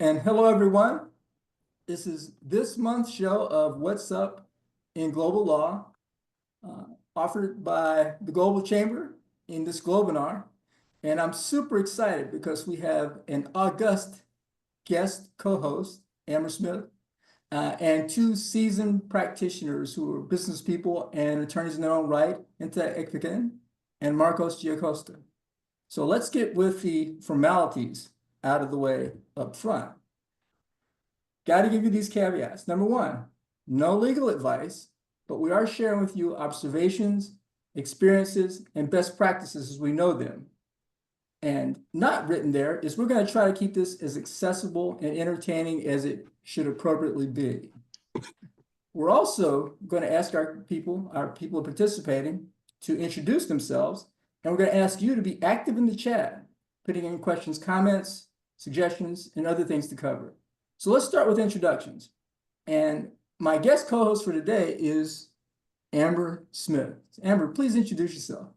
And hello, everyone. This is this month's show of What's Up in Global Law, offered by the Global Chamber in this Globinar. And I'm super excited because we have an august guest co-host, Amber Smith, and two seasoned practitioners who are business people and attorneys in their own right, Inta Ekpiken and Marcos Giacosta. So let's get with the formalities out of the way up front. Got to give you these caveats. Number one, no legal advice, but we are sharing with you observations, experiences, and best practices as we know them. And not written there is we're going to try to keep this as accessible and entertaining as it should appropriately be. We're also going to ask our people participating to introduce themselves, and we're going to ask you to be active in the chat, putting in questions, comments, suggestions, and other things to cover. So let's start with introductions. And my guest co-host for today is Amber Smith. Amber, please introduce yourself.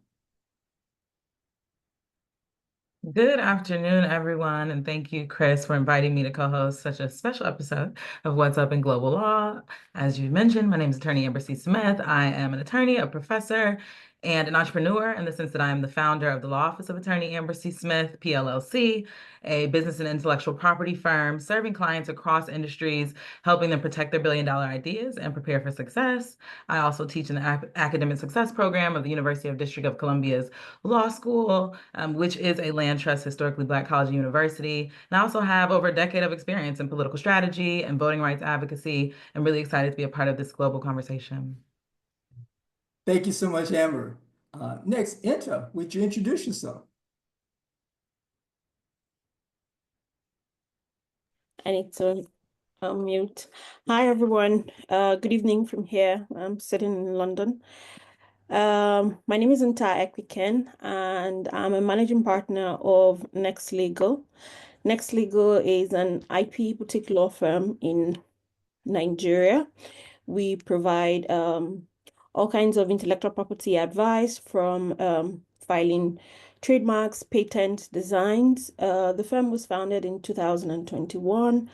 Good afternoon, everyone, and thank you, Chris, for inviting me to co-host such a special episode of What's Up in Global Law. As you mentioned, my name is Attorney Amber C. Smith. I am an attorney, a professor, and an entrepreneur in the sense that I am the founder of the Law Office of Attorney Amber C. Smith, PLLC, a business and intellectual property firm serving clients across industries, helping them protect their billion-dollar ideas and prepare for success. I also teach in the Academic Success Program of the University of District of Columbia's Law School, which is a land trust historically Black college and university. And I also have over a decade of experience in political strategy and voting rights advocacy. I'm really excited to be a part of this global conversation. Thank you so much, Amber. Next, Inta, would you introduce yourself? I need to unmute. Hi, everyone. Good evening from here. I'm sitting in London. My name is Inta Ekpiken, and I'm a managing partner of Next Legal. Next Legal is an IP boutique law firm in Nigeria. We provide all kinds of intellectual property advice from filing trademarks, patent designs. The firm was founded in 2021.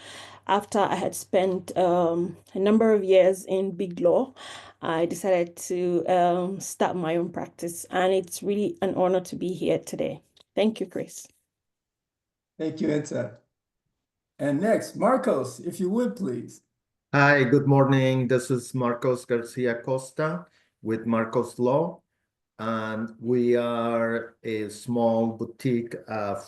After I had spent a number of years in big law, I decided to start my own practice, and it's really an honor to be here today. Thank you, Chris. Thank you, Inta. And next, Marcos, if you would, please. Hi, good morning. This is Marcos Garcia Costa with Marcos Law, and we are a small boutique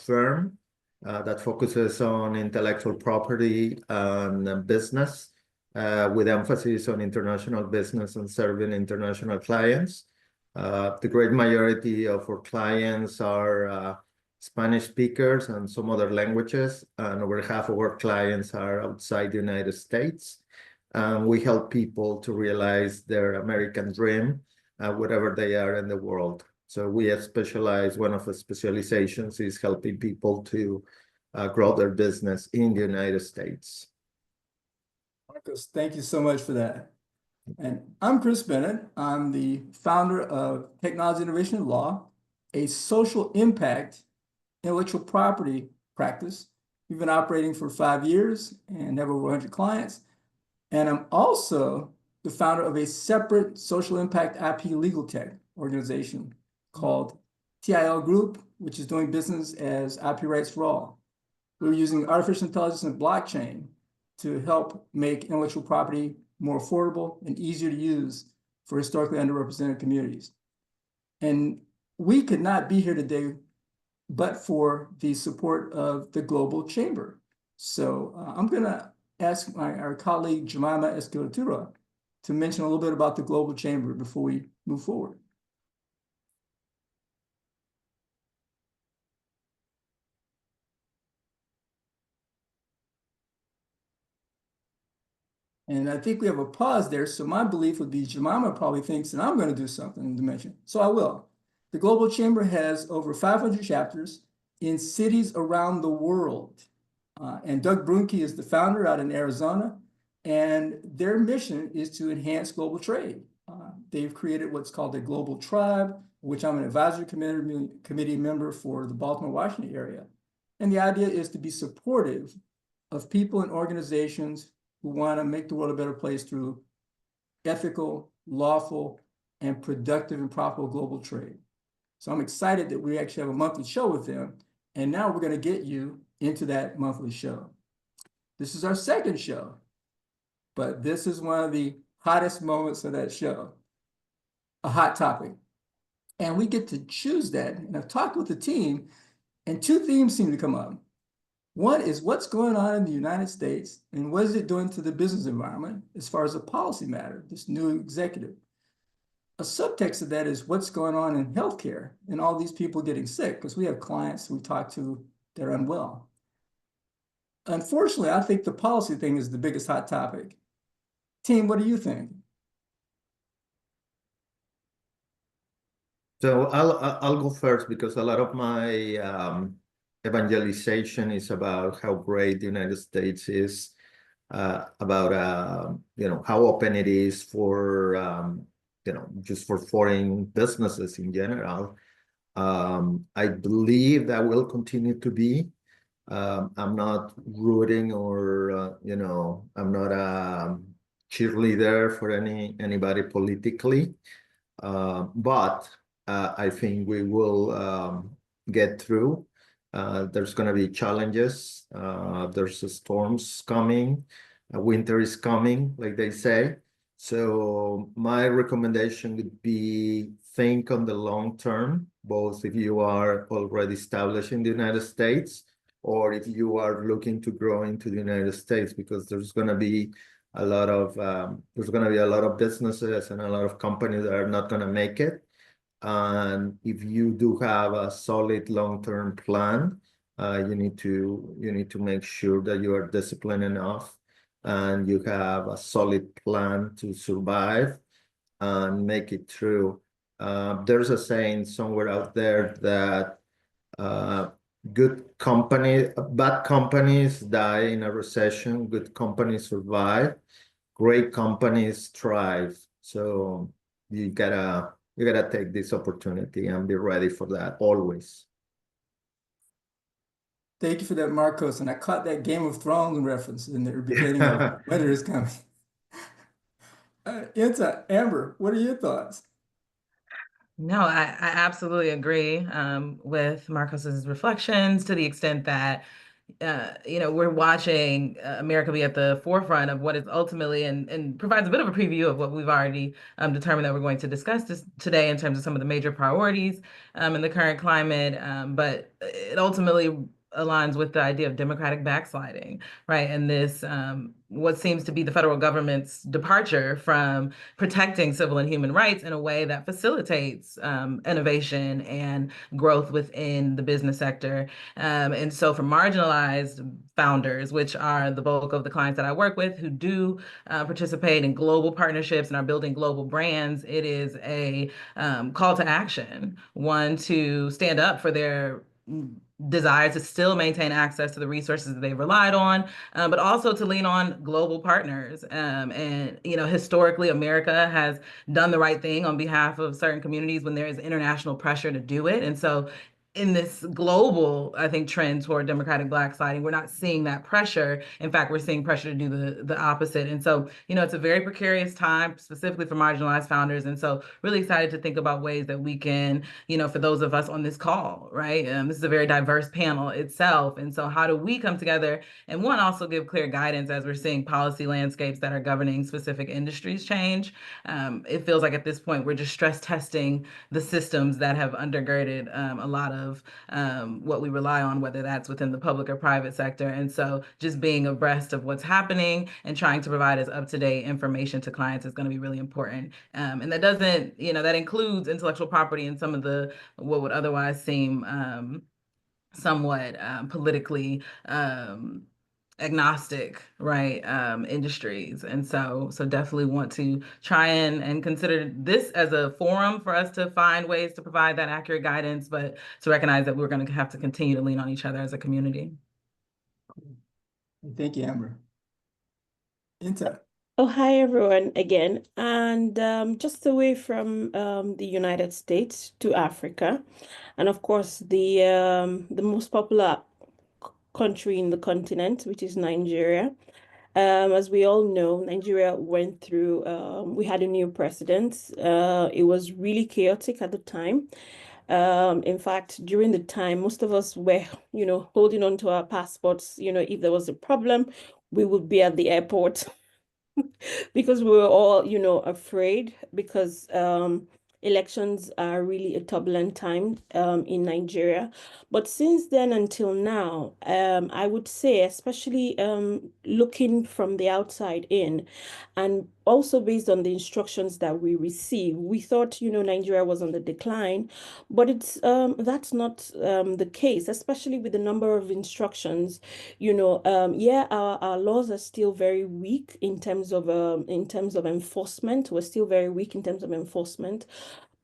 firm that focuses on intellectual property and business, with emphasis on international business and serving international clients. The great majority of our clients are Spanish speakers and some other languages, and over half of our clients are outside the United States. We help people to realize their American dream, wherever they are in the world. So we have specialized, one of the specializations is helping people to grow their business in the United States. Marcos, thank you so much for that. And I'm Chris Bennett. I'm the founder of Technology Innovation Law, a social impact intellectual property practice. We've been operating for 5 years and have over 100 clients. And I'm also the founder of a separate social impact IP legal tech organization called TIL Group, which is doing business as IP Rights for All. We're using artificial intelligence and blockchain to help make intellectual property more affordable and easier to use for historically underrepresented communities. And we could not be here today but for the support of the Global Chamber. So I'm going to ask our colleague Jemima Esquilatura to mention a little bit about the Global Chamber before we move forward. And I think we have a pause there. So my belief would be Jemima probably thinks that I'm going to do something to mention. So I will. The Global Chamber has over 500 chapters in cities around the world. And Doug Brunke is the founder out in Arizona. And their mission is to enhance global trade. They've created what's called a global tribe, which I'm an advisory committee member for the Baltimore, Washington area. And the idea is to be supportive of people and organizations who want to make the world a better place through ethical, lawful, and productive and profitable global trade. So I'm excited that we actually have a monthly show with them. And now we're going to get you into that monthly show. This is our second show, but this is one of the hottest moments of that show, a hot topic. And we get to choose that. And I've talked with the team, and two themes seem to come up. One is what's going on in the United States and what is it doing to the business environment as far as a policy matter, this new executive. A subtext of that is what's going on in healthcare and all these people getting sick, because we have clients we talk to that are unwell. Unfortunately, I think the policy thing is the biggest hot topic. Team, what do you think? So I'll go first because a lot of my evangelization is about how great the United States is, about how open it is for just for foreign businesses in general. I believe that will continue to be. I'm not rooting or I'm not a cheerleader for anybody politically, but I think we will get through. There's going to be challenges. There's storms coming. Winter is coming, like they say. So my recommendation would be think on the long term, both if you are already established in the United States or if you are looking to grow into the United States, because there's going to be a lot of businesses and a lot of companies that are not going to make it. And if you do have a solid long-term plan, you need to make sure that you are disciplined enough and you have a solid plan to survive and make it through. There's a saying somewhere out there that bad companies die in a recession, good companies survive, great companies thrive. So you gotta take this opportunity and be ready for that always. Thank you for that, Marcos. And I caught that Game of Thrones reference in the beginning of Winter is Coming. Amber, what are your thoughts? No, I absolutely agree with Marcos's reflections to the extent that we're watching America be at the forefront of what is ultimately and provides a bit of a preview of what we've already determined that we're going to discuss today in terms of some of the major priorities in the current climate. But it ultimately aligns with the idea of democratic backsliding, right? And this, what seems to be the federal government's departure from protecting civil and human rights in a way that facilitates innovation and growth within the business sector. And so for marginalized founders, which are the bulk of the clients that I work with who do participate in global partnerships and are building global brands, it is a call to action, one to stand up for their desire to still maintain access to the resources that they've relied on, but also to lean on global partners. And historically, America has done the right thing on behalf of certain communities when there is international pressure to do it. And so in this global, I think, trend toward democratic backsliding, we're not seeing that pressure. In fact, we're seeing pressure to do the opposite. And so, it's a very precarious time, specifically for marginalized founders. And so really excited to think about ways that we can, for those of us on this call, right? This is a very diverse panel itself. And so how do we come together and one, also give clear guidance as we're seeing policy landscapes that are governing specific industries change? It feels like at this point, we're just stress testing the systems that have undergirded a lot of what we rely on, whether that's within the public or private sector. And so just being abreast of what's happening and trying to provide as up-to-date information to clients is going to be really important. And that doesn't, that includes intellectual property and some of what would otherwise seem somewhat politically agnostic, right, industries. And so definitely want to try and consider this as a forum for us to find ways to provide that accurate guidance, but to recognize that we're going to have to continue to lean on each other as a community. Thank you, Amber. Inta. Oh, hi everyone again. And just away from the United States to Africa, and of course the most popular country in the continent, which is Nigeria. As we all know, Nigeria went through, we had a new president. It was really chaotic at the time. In fact, during the time, most of us were, holding on to our passports. If there was a problem, we would be at the airport because we were all, afraid because elections are really a turbulent time in Nigeria. But since then until now, I would say, especially looking from the outside in, and also based on the instructions that we receive, we thought, Nigeria was on the decline, but that's not the case, especially with the number of instructions. Yeah, our laws are still very weak in terms of enforcement. We're still very weak in terms of enforcement.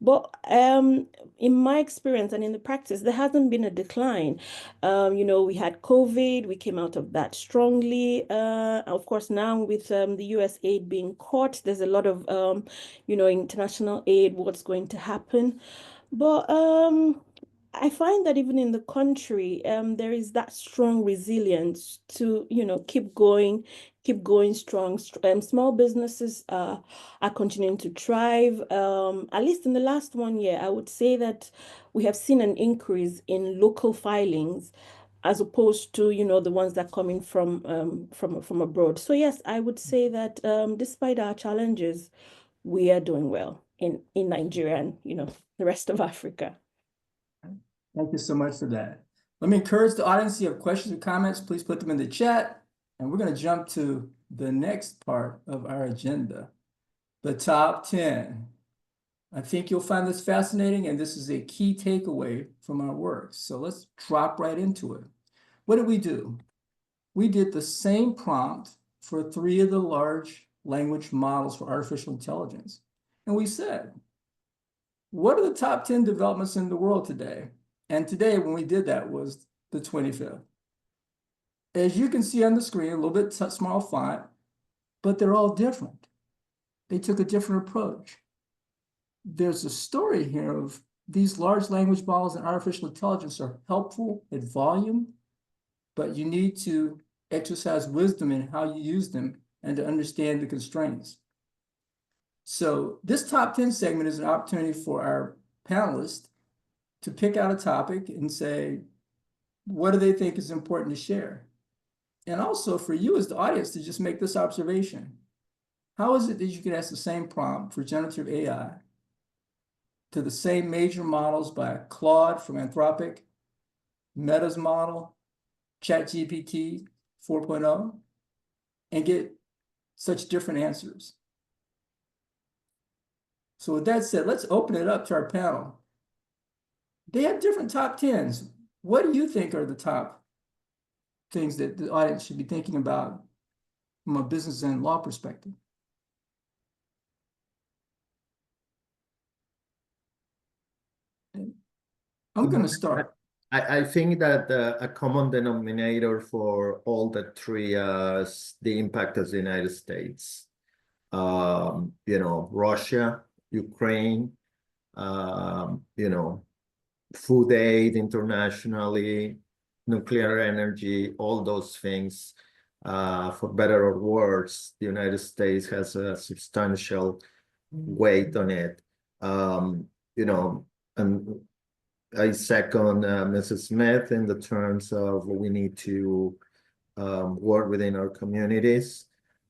But in my experience and in the practice, there hasn't been a decline. We had COVID, we came out of that strongly. Of course, now with the US aid being cut, there's a lot of international aid, what's going to happen. But I find that even in the country, there is that strong resilience to, keep going strong. Small businesses are continuing to thrive. At least in the last 1 year, I would say that we have seen an increase in local filings as opposed to, the ones that are coming from abroad. So yes, I would say that despite our challenges, we are doing well in Nigeria and, the rest of Africa. Thank you so much for that. Let me encourage the audience, if you have questions or comments, please put them in the chat. And we're going to jump to the next part of our agenda, the top 10. I think you'll find this fascinating, and this is a key takeaway from our work. So let's drop right into it. What did we do? We did the same prompt for 3 of the large language models for artificial intelligence. And we said, what are the top 10 developments in the world today? And today, when we did that, was the 25th. As you can see on the screen, a little bit small font, but they're all different. They took a different approach. There's a story here of these large language models and artificial intelligence are helpful at volume, but you need to exercise wisdom in how you use them and to understand the constraints. So this top 10 segment is an opportunity for our panelists to pick out a topic and say, what do they think is important to share? And also for you as the audience to just make this observation. How is it that you can ask the same prompt for generative AI to the same major models by Claude from Anthropic, Meta's model, ChatGPT 4.0, and get such different answers? So with that said, let's open it up to our panel. They have different top 10s. What do you think are the top things that the audience should be thinking about from a business and law perspective? I'm going to start. I think that a common denominator for all the 3 is the impact of the United States. Russia, Ukraine, food aid internationally, nuclear energy, all those things. For better or worse, the United States has a substantial weight on it. And I second Mrs. Smith in the terms of we need to work within our communities.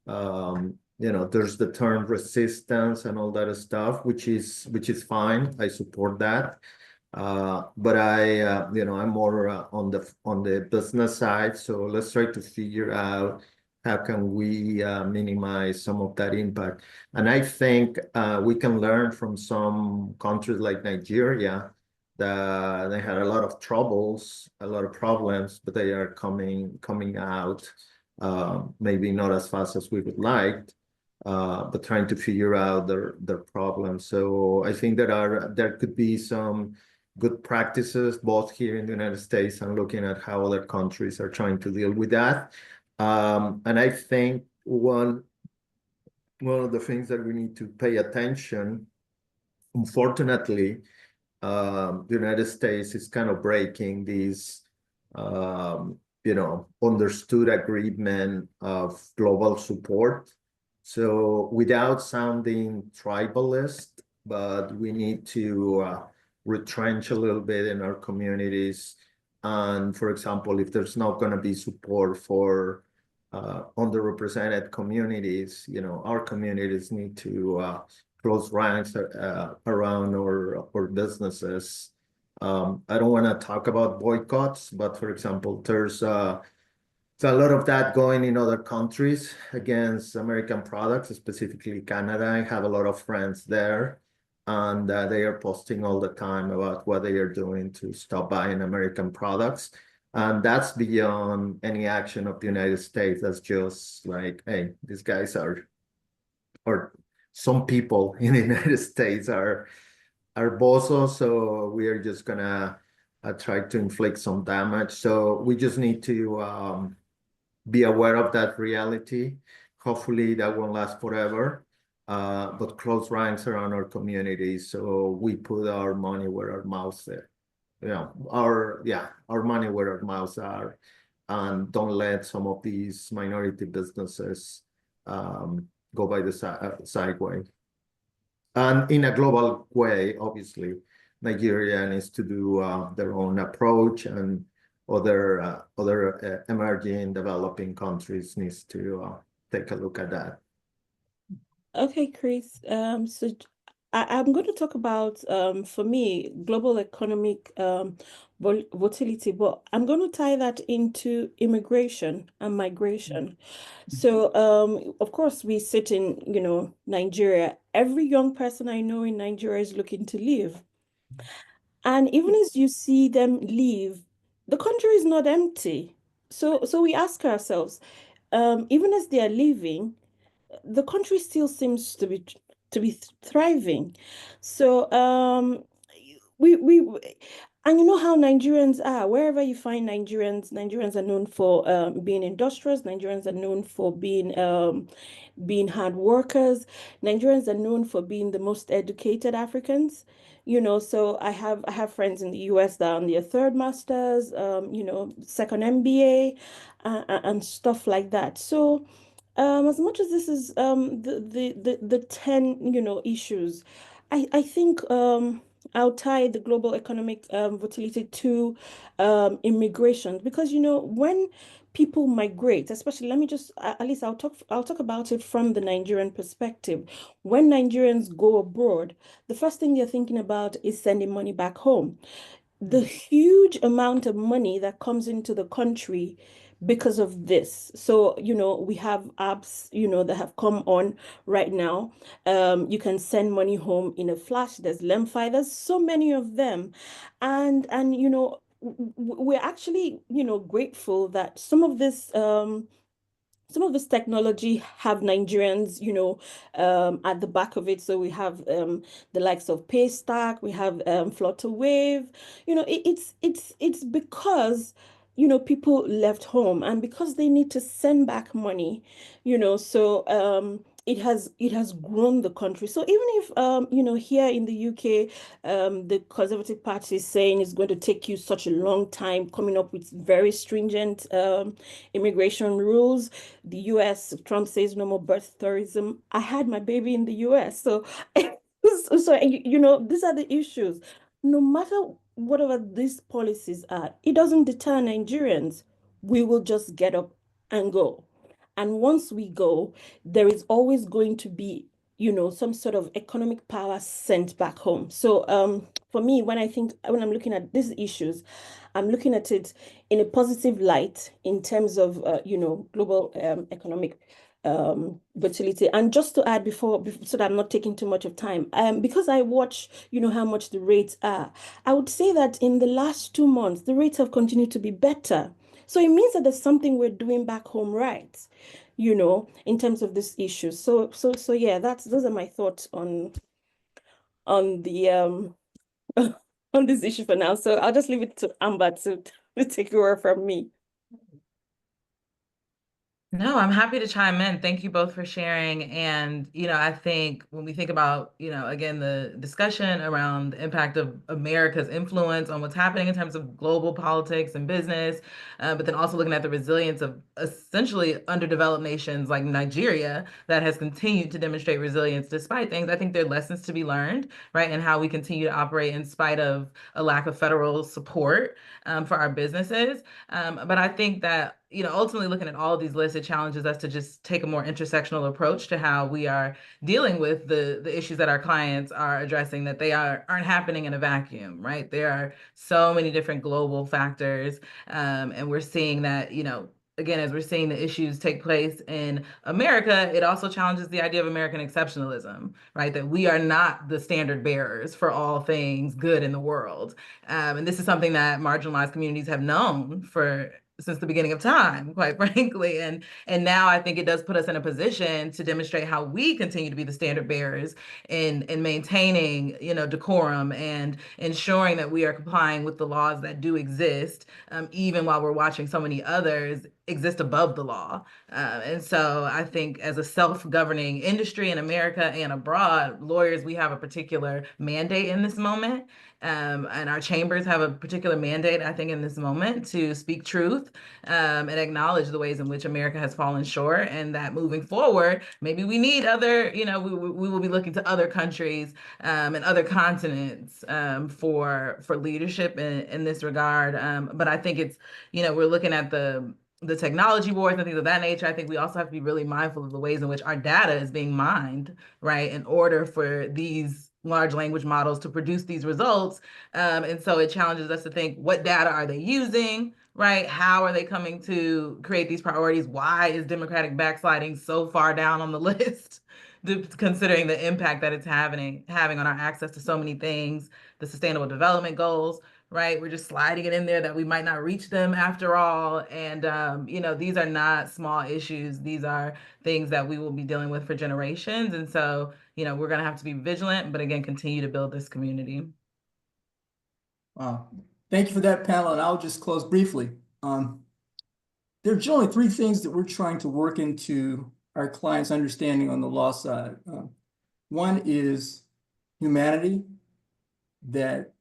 There's the term resistance and all that stuff, which is fine. I support that. But I'm more on the business side. So let's try to figure out how can we minimize some of that impact. And I think we can learn from some countries like Nigeria that they had a lot of troubles, a lot of problems, but they are coming out, maybe not as fast as we would like, but trying to figure out their problems. So I think there could be some good practices both here in the United States and looking at how other countries are trying to deal with that. And I think one of the things that we need to pay attention, unfortunately, the United States is kind of breaking these understood agreement of global support. So without sounding tribalist, but we need to retrench a little bit in our communities. And for example, if there's not going to be support for underrepresented communities, our communities need to close ranks around our businesses. I don't want to talk about boycotts, but for example, there's a lot of that going in other countries against American products, specifically Canada. I have a lot of friends there, and they are posting all the time about what they are doing to stop buying American products. And that's beyond any action of the United States. That's just like, hey, these guys or some people in the United States are bosses, so we are just gonna try to inflict some damage. So we just need to be aware of that reality. Hopefully that won't last forever, but close ranks around our community, so we put our money where our mouths are. Our money where our mouths are, and don't let some of these minority businesses go by the sideway. And in a global way, obviously, Nigeria needs to do their own approach, and other emerging developing countries needs to take a look at that. Okay, Chris. So I'm going to talk about, for me, global economic volatility, but I'm going to tie that into immigration and migration. So, of course, we sit in, Nigeria. Every young person I know in Nigeria is looking to leave. And even as you see them leave, the country is not empty. So we ask ourselves, even as they are leaving, the country still seems to be thriving. So we and you know how Nigerians are. Wherever you find Nigerians are known for being industrious. Nigerians are known for being hard workers. Nigerians are known for being the most educated Africans. So I have friends in the US that are on their third masters, second MBA, and stuff like that. So as much as this is the 10, issues, I think I'll tie the global economic volatility to immigration, because when people migrate, especially, let me just at least I'll talk about it from the Nigerian perspective. When Nigerians go abroad, the first thing they're thinking about is sending money back home. The huge amount of money that comes into the country because of this. So, we have apps, that have come on right now. You can send money home in a flash. There's Lemfi. There's so many of them. And we're actually, grateful that some of this technology have Nigerians, at the back of it. So we have the likes of Paystack, we have Flutterwave. It's because people left home, and because they need to send back money. So it has grown the country. So even if here in the UK, the Conservative Party is saying it's going to take you such a long time coming up with very stringent immigration rules. The US, Trump says no more birth tourism. I had my baby in the US. So, these are the issues. No matter whatever these policies are, it doesn't deter Nigerians. We will just get up and go. And once we go, there is always going to be, some sort of economic power sent back home. So, for me, when I'm looking at these issues, I'm looking at it in a positive light in terms of, global economic volatility. And just to add so that I'm not taking too much of time, because I watch, how much the rates are, I would say that in the last 2 months, the rates have continued to be better. So it means that there's something we're doing back home right, in terms of this issue. So yeah, those are my thoughts on the on this issue for now. So I'll just leave it to Amber to take over from me. No, I'm happy to chime in. Thank you both for sharing. And, I think when we think about, again, the discussion around the impact of America's influence on what's happening in terms of global politics and business, but then also looking at the resilience of essentially underdeveloped nations like Nigeria that has continued to demonstrate resilience despite things. I think there are lessons to be learned, right? And how we continue to operate in spite of a lack of federal support for our businesses. But I think that, ultimately looking at all of these lists, it challenges us to just take a more intersectional approach to how we are dealing with the issues that our clients are addressing, that they aren't happening in a vacuum, right? There are so many different global factors, and we're seeing that, again, as we're seeing the issues take place in America, it also challenges the idea of American exceptionalism, right? That we are not the standard bearers for all things good in the world. And this is something that marginalized communities have known for since the beginning of time, quite frankly. And now I think it does put us in a position to demonstrate how we continue to be the standard bearers in maintaining, decorum and ensuring that we are complying with the laws that do exist, even while we're watching so many others exist above the law. And so I think as a self-governing industry in America and abroad, lawyers, we have a particular mandate in this moment. And our chambers have a particular mandate, I think, in this moment to speak truth and acknowledge the ways in which America has fallen short, and that moving forward, maybe we need other, we will be looking to other countries and other continents for leadership in this regard. But I think it's, we're looking at the technology wars and things of that nature. I think we also have to be really mindful of the ways in which our data is being mined, right, in order for these large language models to produce these results. And so it challenges us to think, what data are they using, right? How are they coming to create these priorities? Why is Democratic backsliding so far down on the list, considering the impact that it's having on our access to so many things, the Sustainable Development Goals, right? We're just sliding it in there that we might not reach them after all. And, these are not small issues. These are things that we will be dealing with for generations. And so, we're going to have to be vigilant, but again, continue to build this community. Wow. Thank you for that panel. And I'll just close briefly. There are generally three things that we're trying to work into our clients' understanding on the law side. One is humanity, that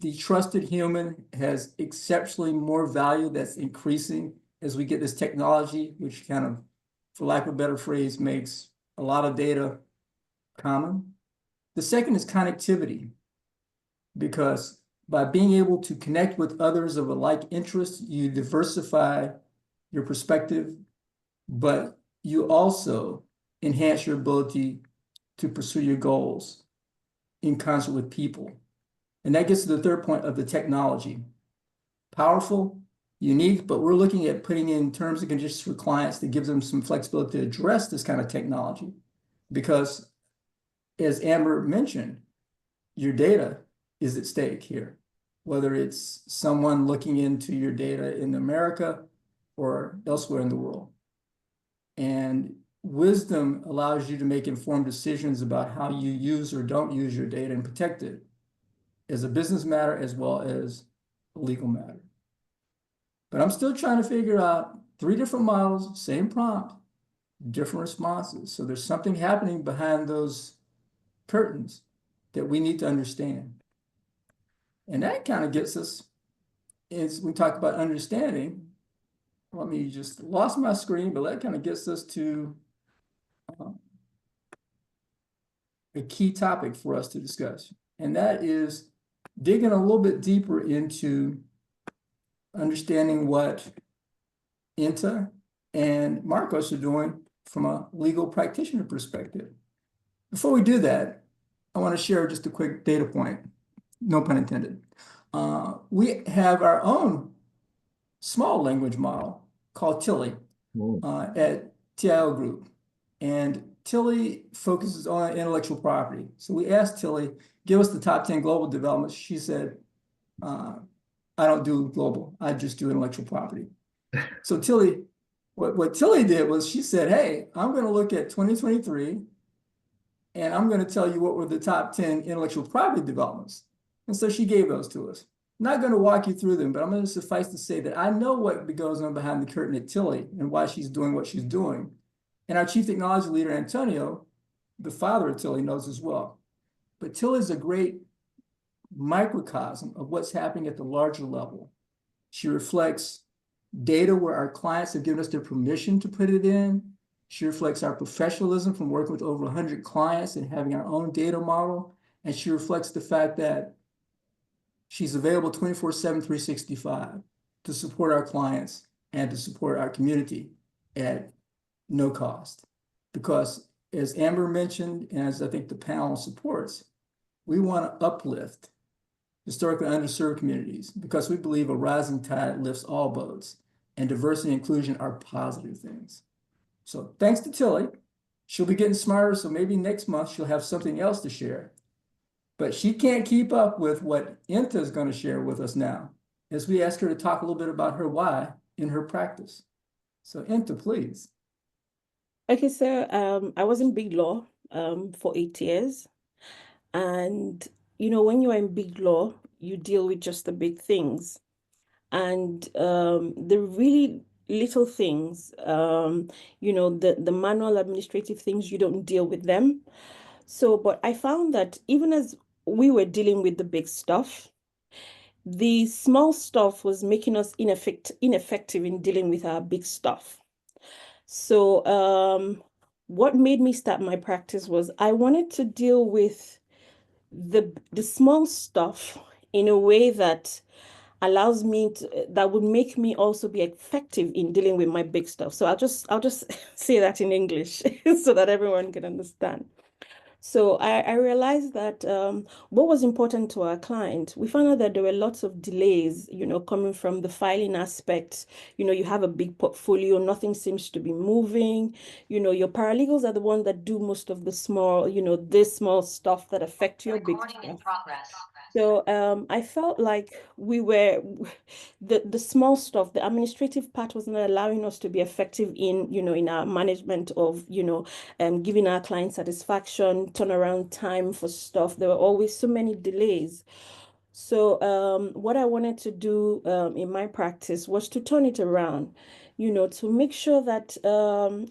the trusted human has exceptionally more value that's increasing as we get this technology, which kind of, for lack of a better phrase, makes a lot of data common. The second is connectivity, because by being able to connect with others of a like interest, you diversify your perspective, but you also enhance your ability to pursue your goals in concert with people. And that gets to the third point of the technology. Powerful, unique, but we're looking at putting in terms and conditions for clients that gives them some flexibility to address this kind of technology. Because as Amber mentioned, your data is at stake here, whether it's someone looking into your data in America or elsewhere in the world. And wisdom allows you to make informed decisions about how you use or don't use your data and protect it as a business matter as well as a legal matter. But I'm still trying to figure out 3 different models, same prompt, different responses. So there's something happening behind those curtains that we need to understand. And that kind of gets us, as we talk about understanding, let me just lost my screen, but that kind of gets us to a key topic for us to discuss. And that is digging a little bit deeper into understanding what INTA and Marcos are doing from a legal practitioner perspective. Before we do that, I want to share just a quick data point, no pun intended. We have our own small language model called Tilly at TIL Group. And Tilly focuses on intellectual property. So we asked Tilly, give us the top 10 global developments. She said, I don't do global, I just do intellectual property. So Tilly, what Tilly did was she said, hey, I'm going to look at 2023 and I'm going to tell you what were the top 10 intellectual property developments. And so she gave those to us. Not going to walk you through them, but I'm going to suffice to say that I know what goes on behind the curtain at Tilly and why she's doing what she's doing. And our chief technology leader, Antonio, the father of Tilly, knows as well. But Tilly is a great microcosm of what's happening at the larger level. She reflects data where our clients have given us their permission to put it in. She reflects our professionalism from working with over 100 clients and having our own data model. And she reflects the fact that she's available 24/7, 365 to support our clients and to support our community at no cost. Because as Amber mentioned, and as I think the panel supports, we want to uplift historically underserved communities because we believe a rising tide lifts all boats, and diversity and inclusion are positive things. So thanks to Tilly, she'll be getting smarter, so maybe next month she'll have something else to share. But she can't keep up with what Inta is going to share with us now, as we ask her to talk a little bit about her why in her practice. So Inta, please. Okay, so I was in big law for 8 years. And, when you're in big law, you deal with just the big things. And the really little things, the manual administrative things, you don't deal with them. So, but I found that even as we were dealing with the big stuff, the small stuff was making us ineffective in dealing with our big stuff. So, what made me start my practice was I wanted to deal with the small stuff in a way that allows me to, that would make me also be effective in dealing with my big stuff. So I'll just say that in English so that everyone can understand. So I realized that what was important to our client, we found out that there were lots of delays, coming from the filing aspect. You have a big portfolio, nothing seems to be moving. Your paralegals are the ones that do most of the small, this small stuff that affect your big stuff. So I felt like we were the small stuff, the administrative part was not allowing us to be effective in our management of, giving our client satisfaction, turnaround time for stuff. There were always so many delays. So what I wanted to do in my practice was to turn it around, to make sure that,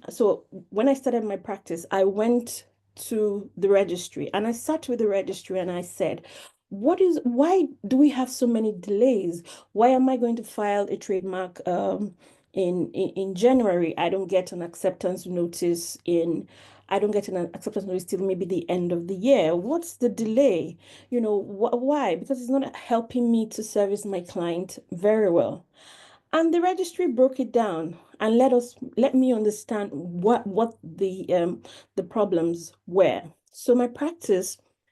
so when I started my practice, I went to the registry and I sat with the registry and I said, why do we have so many delays? Why am I going to file a trademark in January? I don't get an acceptance notice till maybe the end of the year. What's the delay? Why? Because it's not helping me to service my client very well. And the registry broke it down and let me understand what the problems were.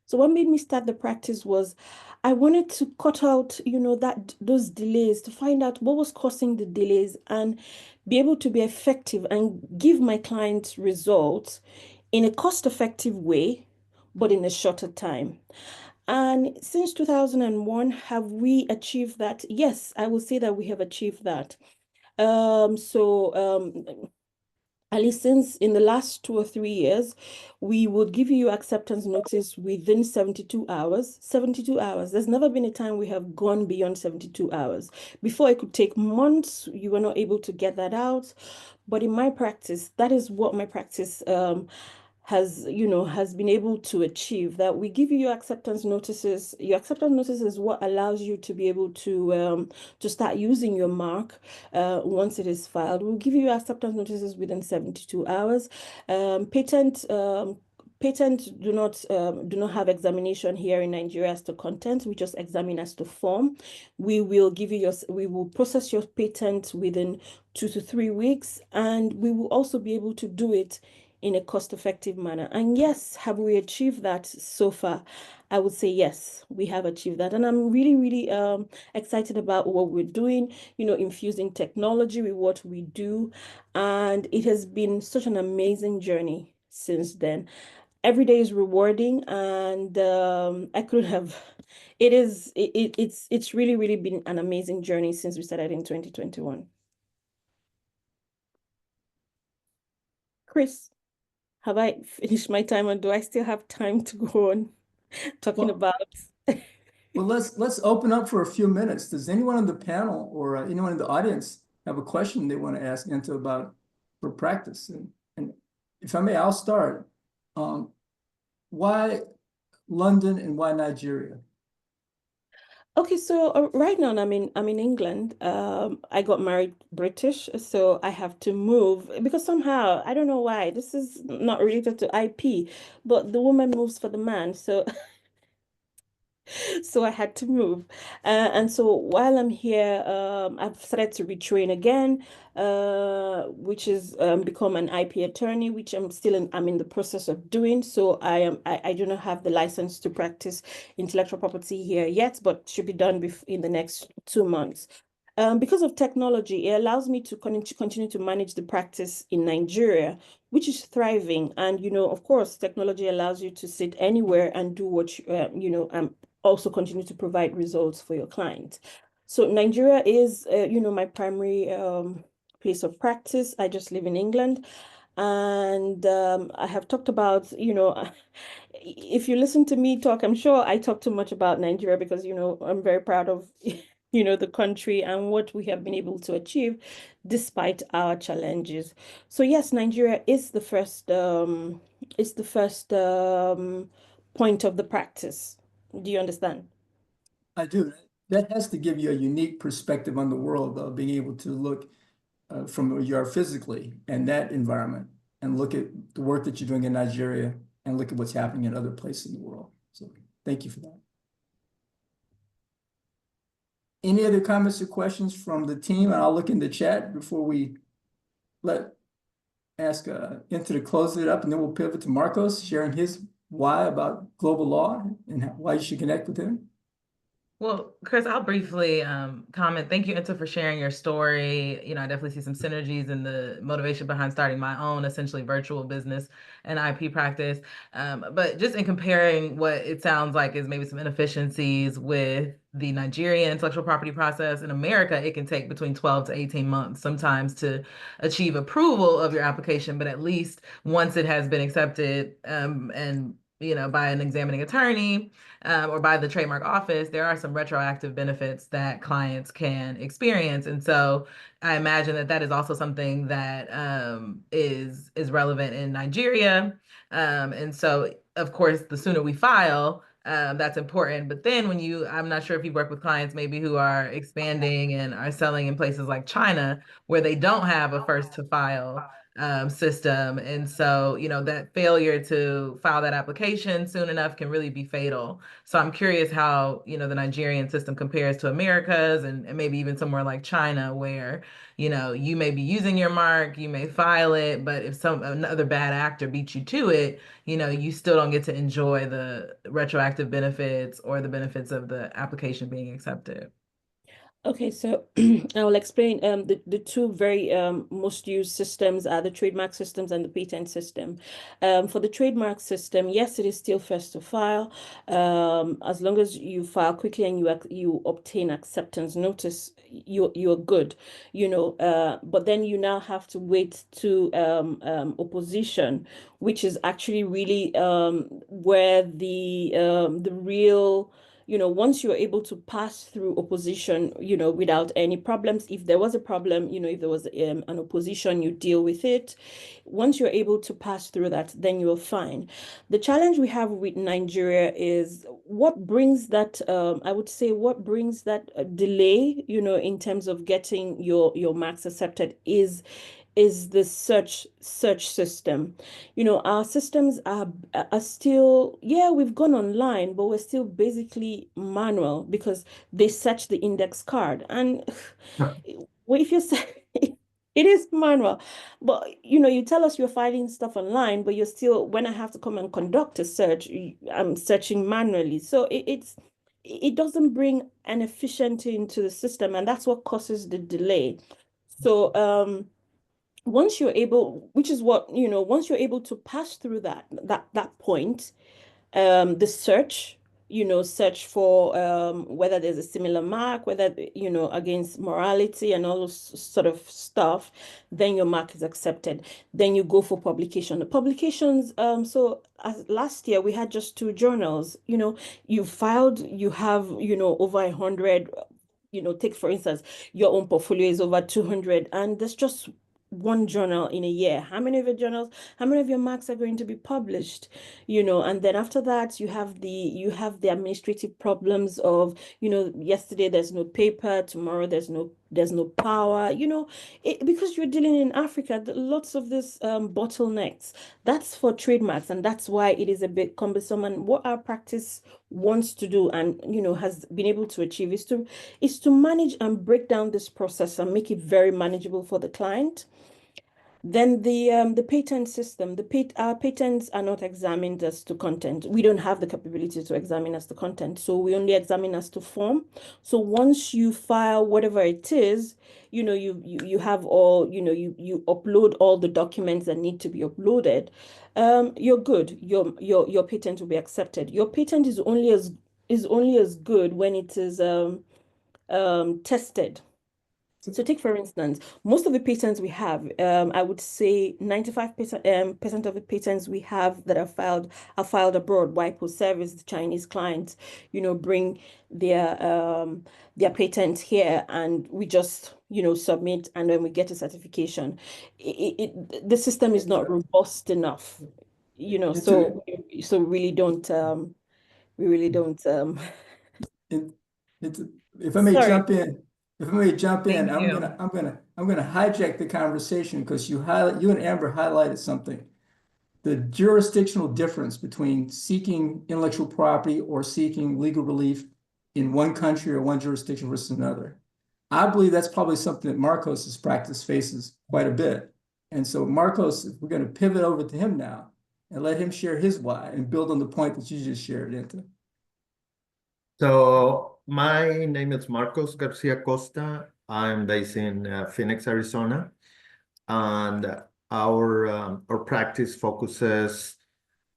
So what made me start the practice was I wanted to cut out, those delays, to find out what was causing the delays and be able to be effective and give my clients results in a cost-effective way, but in a shorter time. And since 2001, have we achieved that? Yes, I will say that we have achieved that. At least since in the last 2 or 3 years, we would give you acceptance notice within 72 hours. 72 hours. There's never been a time we have gone beyond 72 hours. Before, it could take months. You were not able to get that out. But in my practice, that is what my practice has been able to achieve, that we give you your acceptance notices. Your acceptance notice is what allows you to be able to start using your mark once it is filed. We'll give you your acceptance notices within 72 hours. Patents do not have examination here in Nigeria as to content. We just examine as to form. We will process your patent within 2 to 3 weeks, and we will also be able to do it in a cost-effective manner. And yes, have we achieved that so far? I would say yes, we have achieved that. And I'm really, really excited about what we're doing, infusing technology with what we do. And it has been such an amazing journey since then. Every day is rewarding, and it's really, really been an amazing journey since we started in 2021. Chris, have I finished my time, or do I still have time to go on talking about? Well, let's open up for a few minutes. Does anyone on the panel or anyone in the audience have a question they want to ask Into about for practice? And if I may, I'll start. Why London and why Nigeria? Okay, so right now I'm in England. I got married British, so I have to move because somehow I don't know why. This is not related to IP, but the woman moves for the man. So so I had to move. And so while I'm here, I've started to retrain again, which is become an IP attorney, which I'm in the process of doing. So I do not have the license to practice intellectual property here yet, but should be done in the next 2 months. Because of technology, it allows me to continue to manage the practice in Nigeria, which is thriving. And, of course, technology allows you to sit anywhere and do what also continue to provide results for your client. So Nigeria is, my primary place of practice. I just live in England. And I have talked about, if you listen to me talk, I'm sure I talk too much about Nigeria because, I'm very proud of, the country and what we have been able to achieve despite our challenges. So yes, Nigeria is the first point of the practice. Do you understand? I do. That has to give you a unique perspective on the world, though, being able to look from where you are physically and that environment and look at the work that you're doing in Nigeria and look at what's happening in other places in the world. So thank you for that. Any other comments or questions from the team? And I'll look in the chat before we ask Into to close it up, and then we'll pivot to Marcos sharing his why about global law and why you should connect with him. Well, Chris, I'll briefly comment. Thank you, Enta, for sharing your story. I definitely see some synergies in the motivation behind starting my own essentially virtual business and IP practice. But just in comparing what it sounds like is maybe some inefficiencies with the Nigerian intellectual property process, in America, it can take between 12 to 18 months sometimes to achieve approval of your application, but at least once it has been accepted and by an examining attorney, or by the trademark office, there are some retroactive benefits that clients can experience. And so I imagine that is also something that is relevant in Nigeria. And so, of course, the sooner we file, that's important. But then I'm not sure if you work with clients maybe who are expanding and are selling in places like China, where they don't have a first to file system. And so, that failure to file that application soon enough can really be fatal. So I'm curious how, the Nigerian system compares to America's and maybe even somewhere like China where, you may be using your mark, you may file it, but if another bad actor beats you to it, you still don't get to enjoy the retroactive benefits or the benefits of the application being accepted. Okay, so I will explain. The two very most used systems are the trademark systems and the patent system. For the trademark system, yes, it is still first to file. As long as you file quickly and you obtain acceptance notice, you're good. But then you now have to wait to opposition, which is actually really where the real once you're able to pass through opposition, without any problems, if there was a problem, if there was an opposition, you deal with it. Once you're able to pass through that, then you're fine. The challenge we have with Nigeria is what brings that, I would say, what brings that delay, in terms of getting your marks accepted is the search system. Our systems are still, yeah, we've gone online, but we're still basically manual because they search the index card. And well, if you say it is manual, but you tell us you're finding stuff online, but you're still, when I have to come and conduct a search, I'm searching manually. So it doesn't bring an efficiency into the system, and that's what causes the delay. So once you're able, which is what, once you're able to pass through that point, the search, search for whether there's a similar mark, whether, against morality and all those sort of stuff, then your mark is accepted. Then you go for publication. The publications, so as last year we had just 2 journals. You filed, you have, over 100. Take for instance, your own portfolio is over 200, and there's just 1 journal in a year. How many of your marks are going to be published? And then after that, you have the administrative problems of, yesterday there's no paper, tomorrow there's no power, because you're dealing in Africa, lots of this bottlenecks. That's for trademarks, and that's why it is a bit cumbersome. And what our practice wants to do, and has been able to achieve, is to manage and break down this process and make it very manageable for the client. Then the patent system, our patents are not examined as to content. We don't have the capability to examine as to content, so we only examine as to form. So once you file whatever it is, you have all, you upload all the documents that need to be uploaded. You're good. Your patent will be accepted. Your patent is only as good when it is tested. So take for instance, most of the patents we have, I would say 95% percent of the patents we have that are filed abroad. WIPO service the Chinese clients, bring their patent here, and we just submit, and then we get a certification. The system is not robust enough, so we really don't. It, it's, if I may Sorry. jump in, Thank I'm you. gonna hijack the conversation because you and Amber highlighted something. The jurisdictional difference between seeking intellectual property or seeking legal relief in one country or one jurisdiction versus another. I believe that's probably something that Marcos's practice faces quite a bit. And so Marcos, we're going to pivot over to him now and let him share his why and build on the point that you just shared, Inta. So my name is Marcos Garcia Costa. I'm based in Phoenix, Arizona, and our practice focuses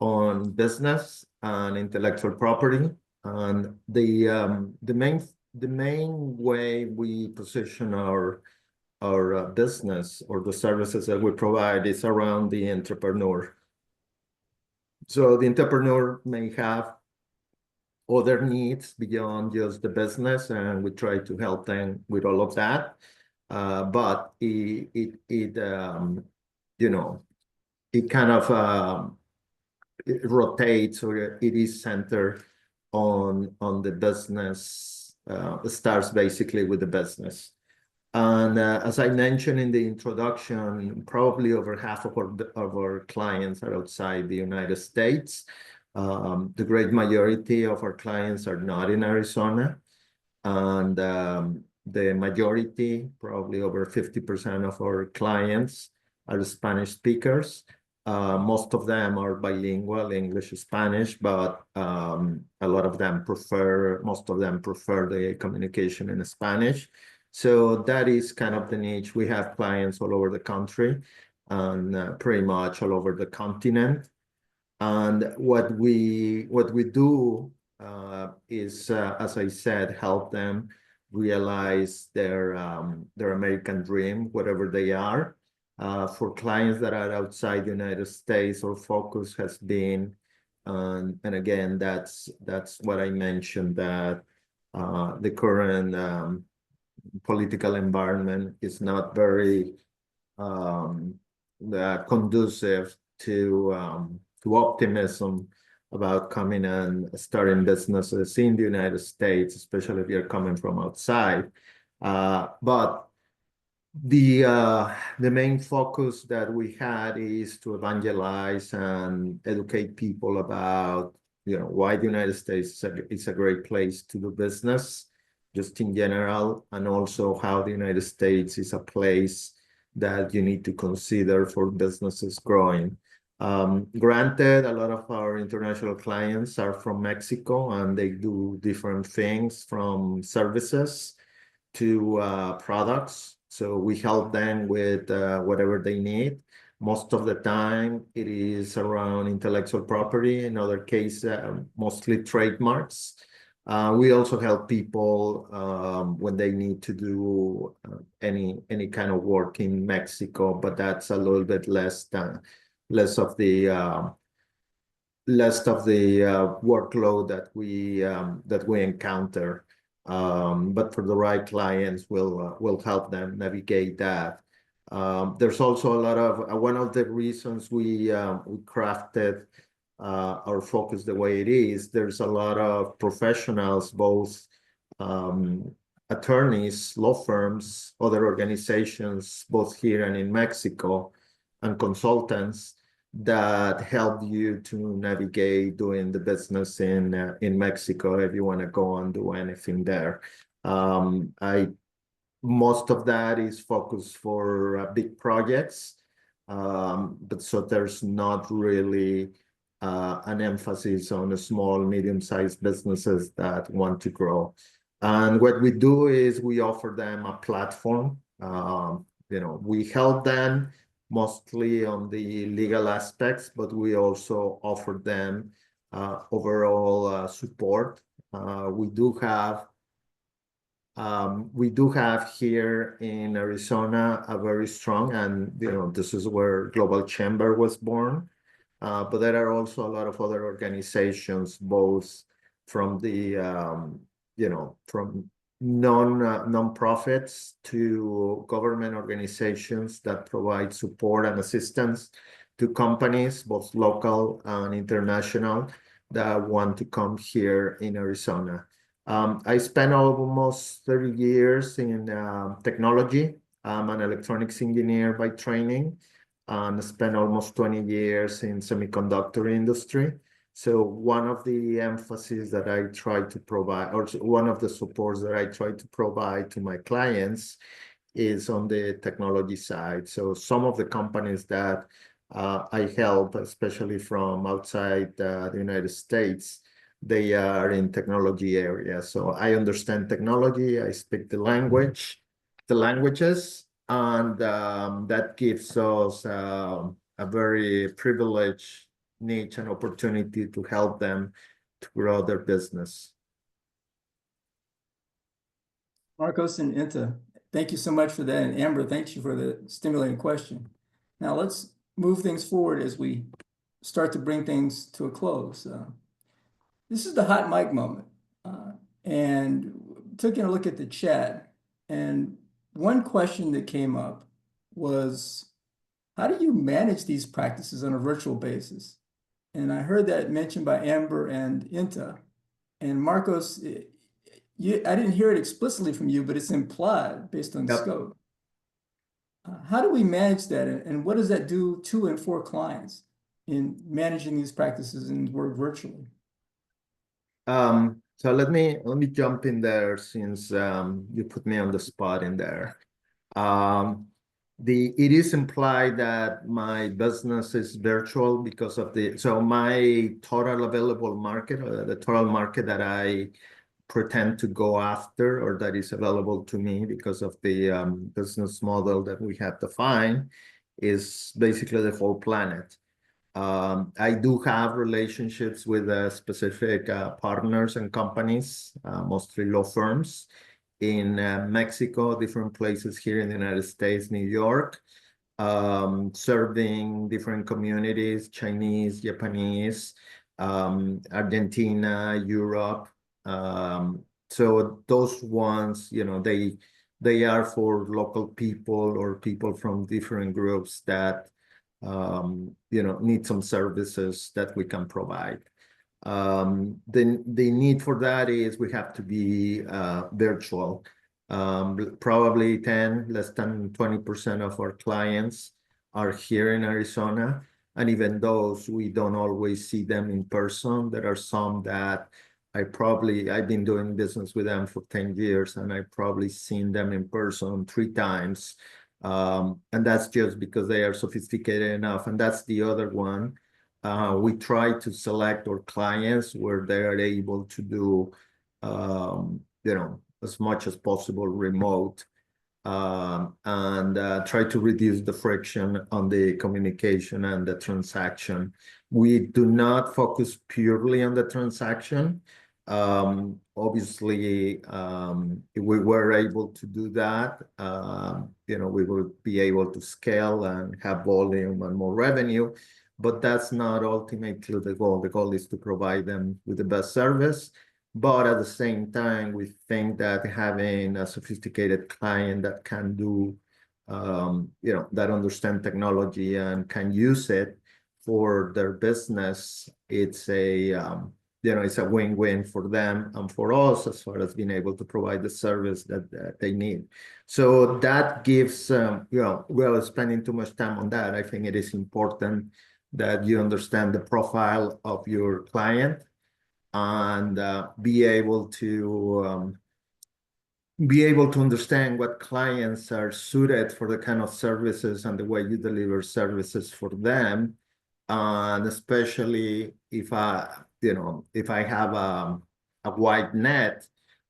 on business and intellectual property. And the main way we position our business or the services that we provide is around the entrepreneur. So the entrepreneur may have other needs beyond just the business, and we try to help them with all of that. But it kind of it rotates, or it is centered on the business. It starts basically with the business. And as I mentioned in the introduction, probably over half of our clients are outside the United States. The great majority of our clients are not in Arizona, and the majority, probably over 50% of our clients, are Spanish speakers. Most of them are bilingual, English, Spanish, but most of them prefer the communication in Spanish. So that is kind of the niche. We have clients all over the country and pretty much all over the continent. And what we do is, as I said, help them realize their American dream, whatever they are. For clients that are outside the United States, our focus has been, and again, that's what I mentioned, that the current political environment is not very conducive to optimism about coming and starting businesses in the United States, especially if you're coming from outside. But the main focus that we had is to evangelize and educate people about why the United States is a great place to do business, just in general, and also how the United States is a place that you need to consider for businesses growing. Granted, a lot of our international clients are from Mexico, and they do different things, from services to products. So we help them with whatever they need. Most of the time, it is around intellectual property. In other cases, mostly trademarks. We also help people when they need to do any kind of work in Mexico, but that's a little bit less of the workload that we encounter. But for the right clients, we'll help them navigate that. There's also a lot of one of the reasons we crafted our focus the way it is. There's a lot of professionals, both attorneys, law firms, other organizations, both here and in Mexico, and consultants that help you to navigate doing the business in Mexico if you want to go and do anything there. Most of that is focused for big projects, but so there's not really an emphasis on the small, medium-sized businesses that want to grow. And what we do is we offer them a platform. We help them mostly on the legal aspects, but we also offer them overall support. We do have here in Arizona a very strong, and this is where Global Chamber was born. But there are also a lot of other organizations, both from the from non-profits to government organizations that provide support and assistance to companies, both local and international, that want to come here in Arizona. I spent almost 30 years in technology. I'm an electronics engineer by training, and spent almost 20 years in semiconductor industry. So one of the emphasis that I try to provide, or one of the supports that I try to provide to my clients, is on the technology side. So some of the companies that I help, especially from outside the United States, they are in technology areas. So I understand technology, I speak the languages, and that gives us a very privileged niche and opportunity to help them to grow their business. Marcos and Inta, thank you so much for that. And Amber, thank you for the stimulating question. Now let's move things forward as we start to bring things to a close. This is the hot mic moment. And taking a look at the chat, and one question that came up was, how do you manage these practices on a virtual basis? And I heard that mentioned by Amber and Inta. And Marcos, I didn't hear it explicitly from you, but it's implied based on scope. How do we manage that? And what does that do to and for clients in managing these practices and work virtually? So let me jump in there, since you put me on the spot in there. It is implied that my business is virtual because of my total available market, or the total market that I pretend to go after, or that is available to me because of the business model that we have defined, is basically the whole planet. I do have relationships with specific partners and companies, mostly law firms, in Mexico, different places here in the United States, New York, serving different communities, Chinese, Japanese, Argentina, Europe. So those ones, they are for local people or people from different groups that need some services that we can provide. The need for that is we have to be virtual. Probably less than 20% of our clients are here in Arizona, and even those, we don't always see them in person. There are some that I've been doing business with them for 10 years, and I've probably seen them in person 3 times. And that's just because they are sophisticated enough. And that's the other one. We try to select our clients where they are able to do, as much as possible remote. and try to reduce the friction on the communication and the transaction. We do not focus purely on the transaction. Obviously, if we were able to do that, we would be able to scale and have volume and more revenue, but that's not ultimately the goal. The goal is to provide them with the best service. But at the same time, we think that having a sophisticated client that can do, that understand technology and can use it for their business, it's a win-win for them and for us as far as being able to provide the service that they need. So that gives, we're spending too much time on that. I think it is important that you understand the profile of your client and be able to understand what clients are suited for the kind of services and the way you deliver services for them. And especially if I have a wide net,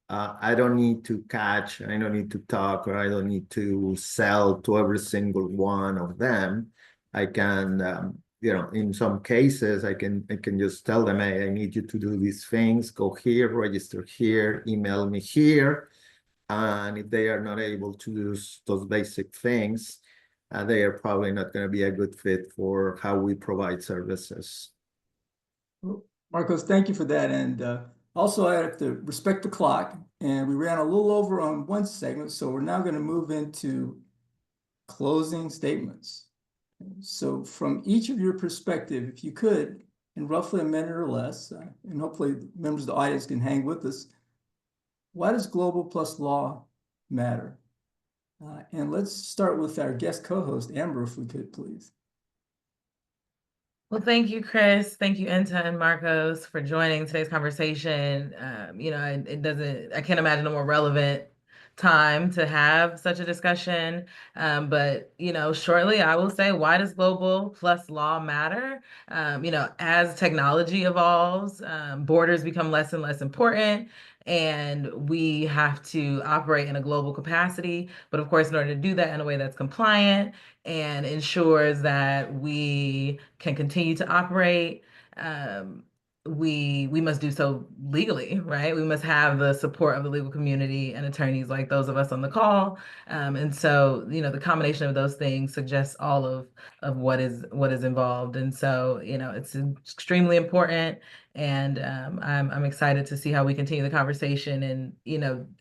I don't need to catch, I don't need to talk, or I don't need to sell to every single one of them. I can, in some cases, I can just tell them, hey, I need you to do these things, go here, register here, email me here. And if they are not able to do those basic things, they are probably not going to be a good fit for how we provide services. Marcos, thank you for that. And also, I have to respect the clock, and we ran a little over on one segment, so we're now going to move into closing statements. So from each of your perspective, if you could, in roughly a minute or less, and hopefully members of the audience can hang with us, why does global plus law matter? And let's start with our guest co-host, Amber, if we could, please. Well, thank you, Chris. Thank you, Enta and Marcos, for joining today's conversation. I can't imagine a more relevant time to have such a discussion. But shortly, I will say, why does global plus law matter? As technology evolves, borders become less and less important, and we have to operate in a global capacity. But of course, in order to do that in a way that's compliant and ensures that we can continue to operate, we must do so legally, right? We must have the support of the legal community and attorneys like those of us on the call. And so, the combination of those things suggests all of what is involved. And so, it's extremely important. And I'm excited to see how we continue the conversation. And,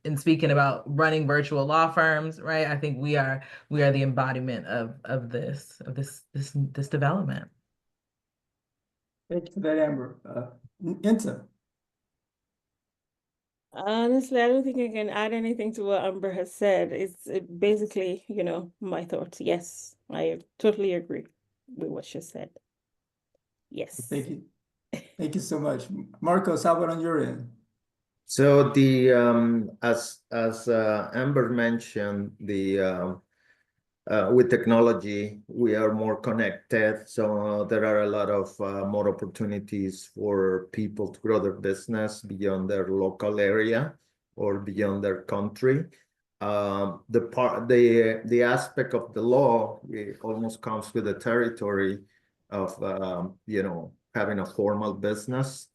in speaking about running virtual law firms, right? I think we are the embodiment of this development. Thank you for that, Amber. Enta. Honestly, I don't think I can add anything to what Amber has said. It's basically, my thoughts. Yes, I totally agree with what she said. Yes. Thank you. Thank you so much. Marcos, how about on your end? So as Amber mentioned, with technology, we are more connected. So there are a lot of more opportunities for people to grow their business beyond their local area or beyond their country. The aspect of the law, it almost comes with the territory of having a formal business,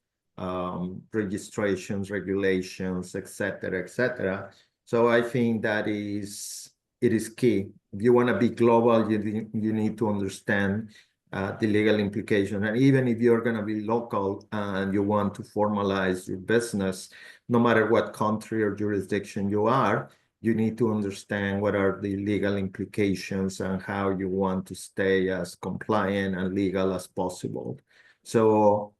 registrations, regulations, et cetera, et cetera. So I think that it is key. If you want to be global, you need to understand the legal implication. And even if you're going to be local and you want to formalize your business, no matter what country or jurisdiction you are, you need to understand what are the legal implications and how you want to stay as compliant and legal as possible. So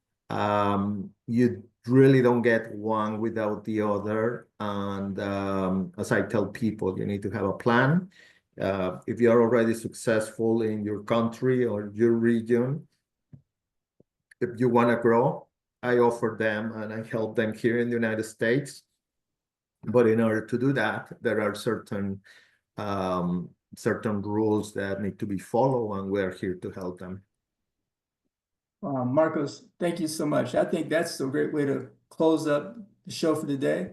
you really don't get one without the other. And as I tell people, you need to have a plan. If you're already successful in your country or your region, if you want to grow, I offer them and I help them here in the United States. But in order to do that, there are certain rules that need to be followed, and we're here to help them. Marcos, thank you so much. I think that's a great way to close up the show for today.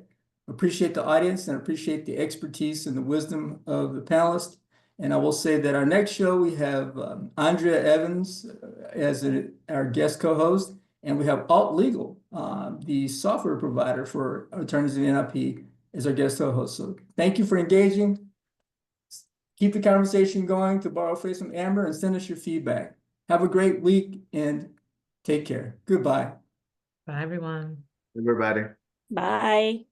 appreciate the audience and appreciate the expertise and the wisdom of the panelists. And I will say that our next show, we have Andrea Evans as our guest co-host, and we have Alt Legal, the software provider for attorneys in NIP, as our guest co-host. So thank you for engaging. Keep the conversation going, to borrow a phrase from Amber, and send us your feedback. Have a great week and take care. Goodbye. Bye, everyone. Everybody. Bye.